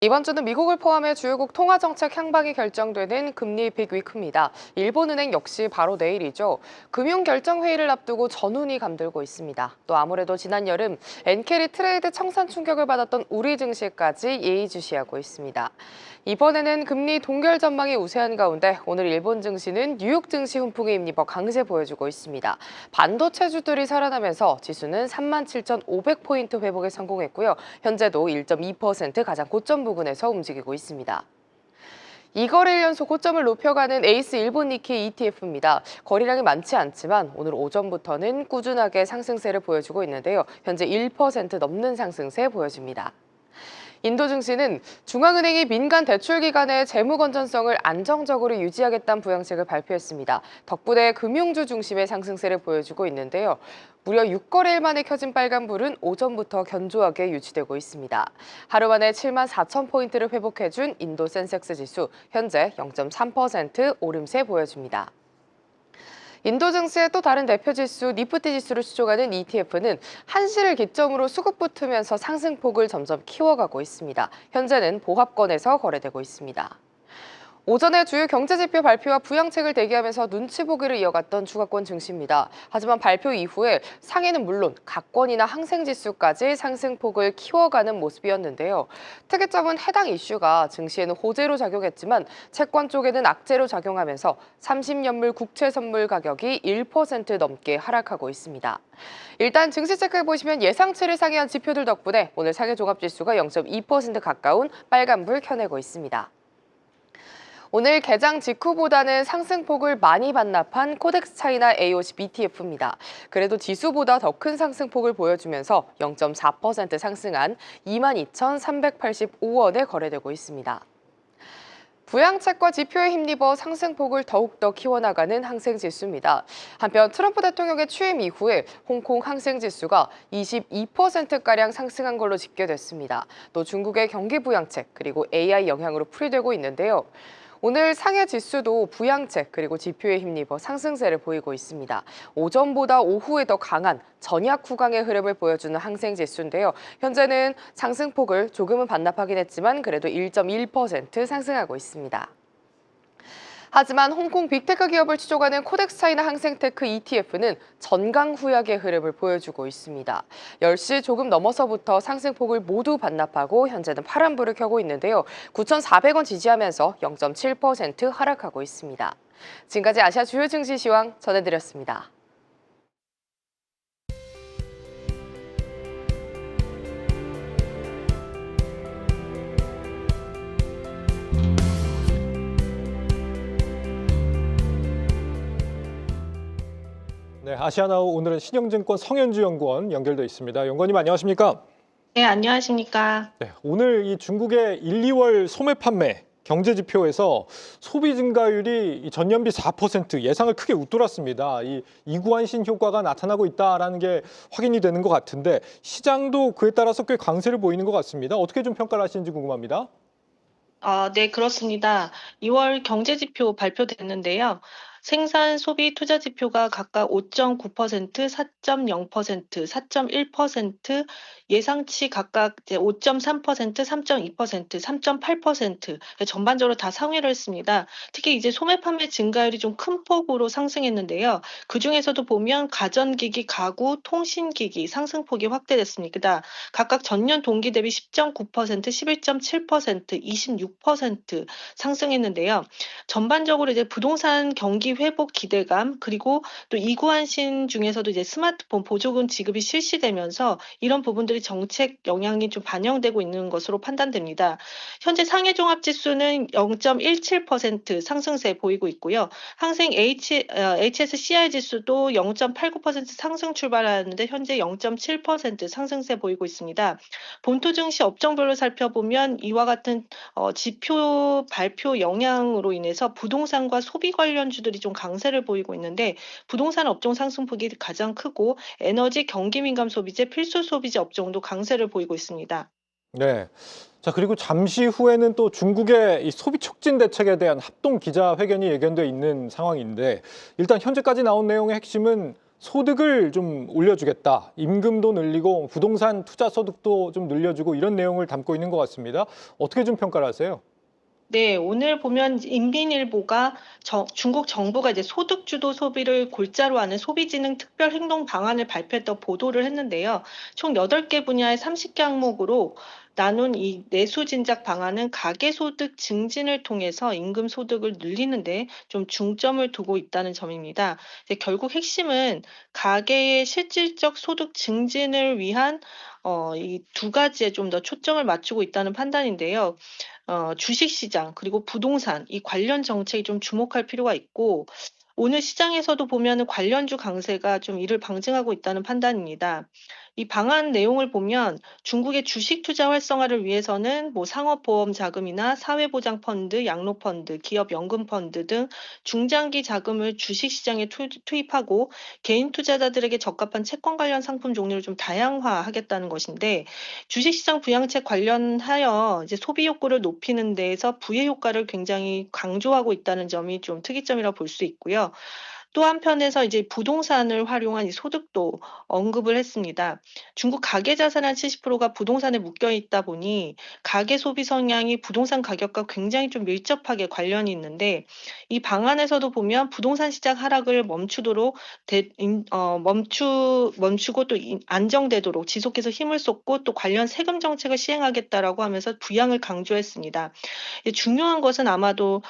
이번 주는 미국을 포함해 주요국 통화정책 향방이 결정되는 금리 빅위크입니다. 일본은행 역시 바로 내일이죠. 금융결정회의를 앞두고 전운이 감돌고 있습니다. 또 아무래도 지난 여름 엔캐리 트레이드 청산 충격을 받았던 우리 증시까지 예의주시하고 있습니다. 이번에는 금리 동결 전망이 우세한 가운데 오늘 일본 증시는 뉴욕 증시 훈풍에 힘입어 강세 보여주고 있습니다. 반도체주들이 살아나면서 지수는 37,500포인트 회복에 성공했고요. 현재도 1.2% 가장 고점 부근에서 움직이고 있습니다. 2거래일 연속 고점을 높여가는 에이스 일본 니케이 ETF입니다. 거래량이 많지 않지만 오늘 오전부터는 꾸준하게 상승세를 보여주고 있는데요. 현재 1% 넘는 상승세 보여집니다. 인도 증시는 중앙은행이 민간 대출 기관의 재무 건전성을 안정적으로 유지하겠다는 부양책을 발표했습니다. 덕분에 금융주 중심의 상승세를 보여주고 있는데요. 무려 6거래일 만에 켜진 빨간불은 오전부터 견조하게 유지되고 있습니다. 하루 만에 7만 4천 포인트를 회복해준 인도 센섹스 지수, 현재 0.3% 오름세 보여줍니다. 인도 증시의 또 다른 대표 지수 니프티 지수를 추종하는 ETF는 한시를 기점으로 수급 붙으면서 상승폭을 점점 키워가고 있습니다. 현재는 보합권에서 거래되고 있습니다. 오전에 주요 경제지표 발표와 부양책을 대기하면서 눈치 보기를 이어갔던 주가권 증시입니다. 하지만 발표 이후에 상해는 물론 각권이나 항생지수까지 상승폭을 키워가는 모습이었는데요. 특이점은 해당 이슈가 증시에는 호재로 작용했지만 채권 쪽에는 악재로 작용하면서 30년물 국채선물 가격이 1% 넘게 하락하고 있습니다. 일단 증시 체크해보시면 예상치를 상회한 지표들 덕분에 오늘 상해 종합지수가 0.2% 가까운 빨간불 켜내고 있습니다. 오늘 개장 직후보다는 상승폭을 많이 반납한 코덱스 차이나 A50 ETF입니다. 그래도 지수보다 더 큰 상승폭을 보여주면서 0.4% 상승한 22,385원에 거래되고 있습니다. 부양책과 지표에 힘입어 상승폭을 더욱더 키워나가는 항생지수입니다. 한편 트럼프 대통령의 취임 이후에 홍콩 항생지수가 22%가량 상승한 걸로 집계됐습니다. 또 중국의 경기 부양책 그리고 AI 영향으로 풀이되고 있는데요. 오늘 상해 지수도 부양책 그리고 지표에 힘입어 상승세를 보이고 있습니다. 오전보다 오후에 더 강한 전약 후강의 흐름을 보여주는 항생지수인데요. 현재는 상승폭을 조금은 반납하긴 했지만 그래도 1.1% 상승하고 있습니다. 하지만 홍콩 빅테크 기업을 추종하는 코덱스 차이나 항생테크 ETF는 전강후약의 흐름을 보여주고 있습니다. 10시 조금 넘어서부터 상승폭을 모두 반납하고 현재는 파란불을 켜고 있는데요. 9,400원 지지하면서 0.7% 하락하고 있습니다. 지금까지 아시아 주요 증시 시황 전해드렸습니다. 네, 아시아나우 오늘은 신영증권 성현주 연구원 연결돼 있습니다. 연구원님 안녕하십니까? 네, 안녕하십니까. 네, 오늘 이 중국의 1, 2월 소매 판매 경제 지표에서 소비 증가율이 전년비 4% 예상을 크게 웃돌았습니다. 이 이구환신 효과가 나타나고 있다라는 게 확인이 되는 것 같은데 시장도 그에 따라서 꽤 강세를 보이는 것 같습니다. 어떻게 좀 평가를 하시는지 궁금합니다. 네, 그렇습니다. 2월 경제 지표 발표됐는데요. 생산, 소비, 투자 지표가 각각 5.9%, 4.0%, 4.1%, 예상치 각각 이제 5.3%, 3.2%, 3.8% 전반적으로 다 상회를 했습니다. 특히 이제 소매 판매 증가율이 좀 큰 폭으로 상승했는데요. 그 중에서도 보면 가전기기, 가구, 통신기기 상승폭이 확대됐습니다. 각각 전년 동기 대비 10.9%, 11.7%, 26% 상승했는데요. 전반적으로 이제 부동산 경기 회복 기대감 그리고 또 이구환신 중에서도 이제 스마트폰 보조금 지급이 실시되면서 이런 부분들이 정책 영향이 좀 반영되고 있는 것으로 판단됩니다. 현재 상해 종합 지수는 0.17% 상승세 보이고 있고요. 항생 HSCI 지수도 0.89% 상승 출발하는데 현재 0.7% 상승세 보이고 있습니다. 본토 증시 업종별로 살펴보면 이와 같은 지표 발표 영향으로 인해서 부동산과 소비 관련주들이 좀 강세를 보이고 있는데 부동산 업종 상승폭이 가장 크고 에너지, 경기 민감 소비재, 필수 소비재 업종도 강세를 보이고 있습니다. 네. 자, 그리고 잠시 후에는 또 중국의 이 소비 촉진 대책에 대한 합동 기자회견이 예견돼 있는 상황인데 일단 현재까지 나온 내용의 핵심은 소득을 좀 올려주겠다. 임금도 늘리고 부동산 투자 소득도 좀 늘려주고 이런 내용을 담고 있는 것 같습니다. 어떻게 좀 평가를 하세요? 네, 오늘 보면 인민일보가 중국 정부가 이제 소득주도 소비를 골자로 하는 소비지능 특별 행동 방안을 발표했다고 보도를 했는데요. 총 8개 분야의 30개 항목으로 나눈 이 내수 진작 방안은 가계소득 증진을 통해서 임금 소득을 늘리는데 좀 중점을 두고 있다는 점입니다. 이제 결국 핵심은 가계의 실질적 소득 증진을 위한 이 두 가지에 좀 더 초점을 맞추고 있다는 판단인데요. 주식시장 그리고 부동산 이 관련 정책이 좀 주목할 필요가 있고 오늘 시장에서도 보면은 관련주 강세가 좀 이를 방증하고 있다는 판단입니다. 이 방안 내용을 보면 중국의 주식 투자 활성화를 위해서는 뭐 상업보험 자금이나 사회보장 펀드, 양로펀드, 기업연금 펀드 등 중장기 자금을 주식시장에 투입하고 개인 투자자들에게 적합한 채권 관련 상품 종류를 좀 다양화하겠다는 것인데 주식시장 부양책 관련하여 이제 소비 욕구를 높이는 데에서 부의 효과를 굉장히 강조하고 있다는 점이 좀 특이점이라 볼 수 있고요. 또 한편에서 이제 부동산을 활용한 이 소득도 언급을 했습니다. 중국 가계 자산의 한 70%가 부동산에 묶여 있다 보니 가계 소비 성향이 부동산 가격과 굉장히 좀 밀접하게 관련이 있는데 이 방안에서도 보면 부동산 시장 하락을 멈추도록 멈추고 또 안정되도록 지속해서 힘을 쏟고 또 관련 세금 정책을 시행하겠다라고 하면서 부양을 강조했습니다. 중요한 것은 아마도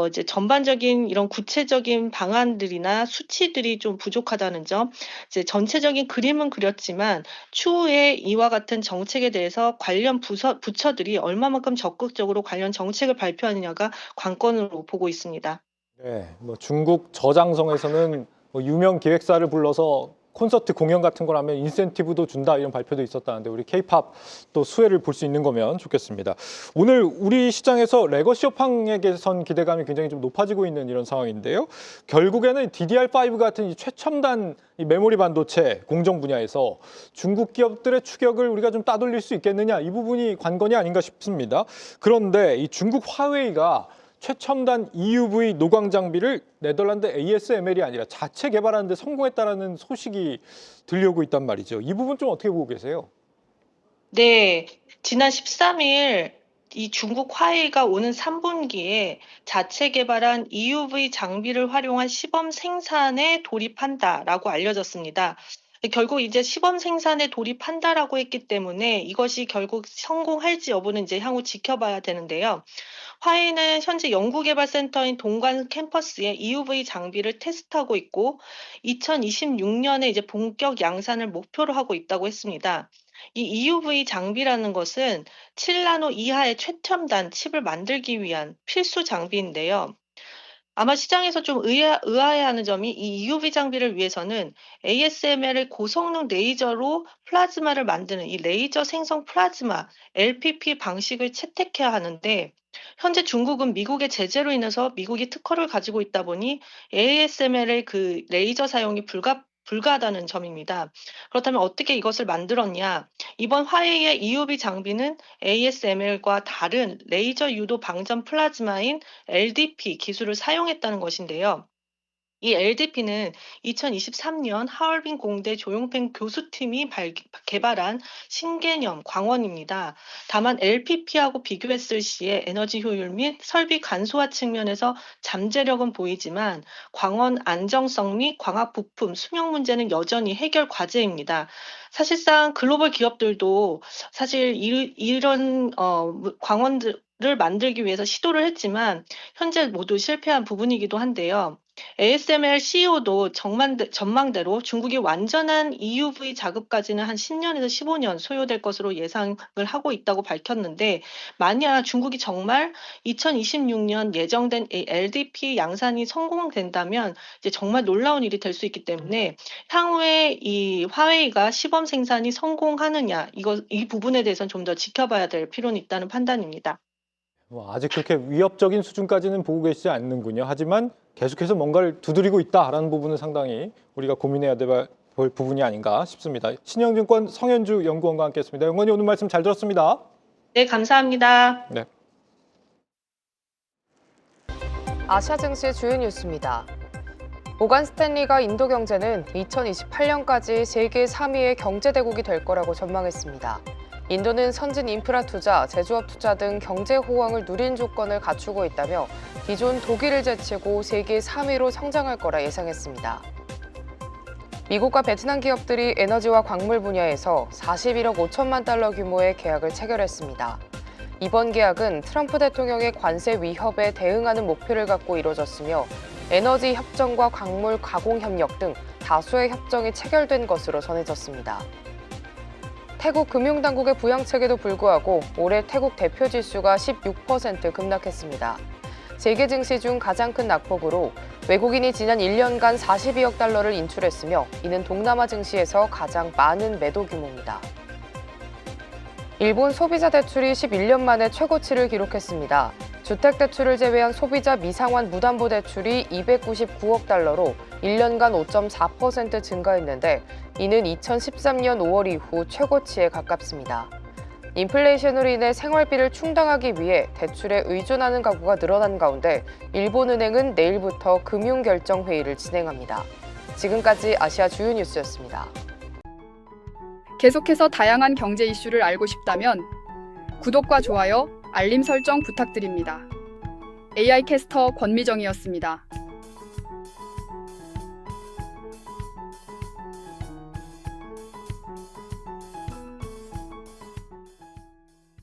이제 전반적인 이런 구체적인 방안들이나 수치들이 좀 부족하다는 점, 이제 전체적인 그림은 그렸지만 추후에 이와 같은 정책에 대해서 관련 부처들이 얼마만큼 적극적으로 관련 정책을 발표하느냐가 관건으로 보고 있습니다. 네, 뭐 중국 저장성에서는 뭐 유명 기획사를 불러서 콘서트 공연 같은 걸 하면 인센티브도 준다 이런 발표도 있었다는데 우리 K-팝 또 수혜를 볼 수 있는 거면 좋겠습니다. 오늘 우리 시장에서 레거시 업황에 대해선 기대감이 굉장히 좀 높아지고 있는 이런 상황인데요. 결국에는 DDR5 같은 이 최첨단 이 메모리 반도체 공정 분야에서 중국 기업들의 추격을 우리가 좀 따돌릴 수 있겠느냐 이 부분이 관건이 아닌가 싶습니다. 그런데 이 중국 화웨이가 최첨단 EUV 노광 장비를 네덜란드 ASML이 아니라 자체 개발하는 데 성공했다라는 소식이 들려오고 있단 말이죠. 이 부분 좀 어떻게 보고 계세요? 네, 지난 13일 이 중국 화웨이가 오는 3분기에 자체 개발한 EUV 장비를 활용한 시범 생산에 돌입한다라고 알려졌습니다. 결국 이제 시범 생산에 돌입한다라고 했기 때문에 이것이 결국 성공할지 여부는 이제 향후 지켜봐야 되는데요. 화웨이는 현재 연구개발센터인 동관 캠퍼스에 EUV 장비를 테스트하고 있고 2026년에 이제 본격 양산을 목표로 하고 있다고 했습니다. 이 EUV 장비라는 것은 7나노 이하의 최첨단 칩을 만들기 위한 필수 장비인데요. 아마 시장에서 좀 의아해하는 점이 이 EUV 장비를 위해서는 ASML의 고성능 레이저로 플라즈마를 만드는 이 레이저 생성 플라즈마 LPP 방식을 채택해야 하는데 현재 중국은 미국의 제재로 인해서 미국이 특허를 가지고 있다 보니 ASML의 그 레이저 사용이 불가하다는 점입니다. 그렇다면 어떻게 이것을 만들었냐? 이번 화웨이의 EUV 장비는 ASML과 다른 레이저 유도 방전 플라즈마인 LDP 기술을 사용했다는 것인데요. 이 LDP는 2023년 하얼빈 공대 조용펜 교수팀이 개발한 신개념 광원입니다. 다만 LPP하고 비교했을 시에 에너지 효율 및 설비 간소화 측면에서 잠재력은 보이지만 광원 안정성 및 광학 부품 수명 문제는 여전히 해결 과제입니다. 사실상 글로벌 기업들도 사실 이런 광원들을 만들기 위해서 시도를 했지만 현재 모두 실패한 부분이기도 한데요. ASML CEO도 전망대로 중국이 완전한 EUV 작업까지는 한 10년에서 15년 소요될 것으로 예상을 하고 있다고 밝혔는데 만약 중국이 정말 2026년 예정된 LDP 양산이 성공된다면 이제 정말 놀라운 일이 될 수 있기 때문에 향후에 이 화웨이가 시범 생산이 성공하느냐 이 부분에 대해서는 좀 더 지켜봐야 될 필요는 있다는 판단입니다. 뭐 아직 그렇게 위협적인 수준까지는 보고 계시지 않는군요. 하지만 계속해서 뭔가를 두드리고 있다라는 부분은 상당히 우리가 고민해야 될 부분이 아닌가 싶습니다. 신영증권 성현주 연구원과 함께했습니다. 연구원님 오늘 말씀 잘 들었습니다. 네, 감사합니다. 네. 아시아 증시 주요 뉴스입니다. 모간 스탠리가 인도 경제는 2028년까지 세계 3위의 경제대국이 될 거라고 전망했습니다. 인도는 선진 인프라 투자, 제조업 투자 등 경제 호황을 누린 조건을 갖추고 있다며 기존 독일을 제치고 세계 3위로 성장할 거라 예상했습니다. 미국과 베트남 기업들이 에너지와 광물 분야에서 41억 5천만 달러 규모의 계약을 체결했습니다. 이번 계약은 트럼프 대통령의 관세 위협에 대응하는 목표를 갖고 이뤄졌으며 에너지 협정과 광물 가공 협력 등 다수의 협정이 체결된 것으로 전해졌습니다. 태국 금융당국의 부양책에도 불구하고 올해 태국 대표 지수가 16% 급락했습니다. 세계 증시 중 가장 큰 낙폭으로 외국인이 지난 1년간 42억 달러를 인출했으며 이는 동남아 증시에서 가장 많은 매도 규모입니다. 일본 소비자 대출이 11년 만에 최고치를 기록했습니다. 주택대출을 제외한 소비자 미상환 무담보 대출이 299억 달러로 1년간 5.4% 증가했는데 이는 2013년 5월 이후 최고치에 가깝습니다. 인플레이션으로 인해 생활비를 충당하기 위해 대출에 의존하는 가구가 늘어난 가운데 일본은행은 내일부터 금융결정회의를 진행합니다. 지금까지 아시아 주요 뉴스였습니다. 계속해서 다양한 경제 이슈를 알고 싶다면 구독과 좋아요, 알림 설정 부탁드립니다. AI 캐스터 권미정이었습니다.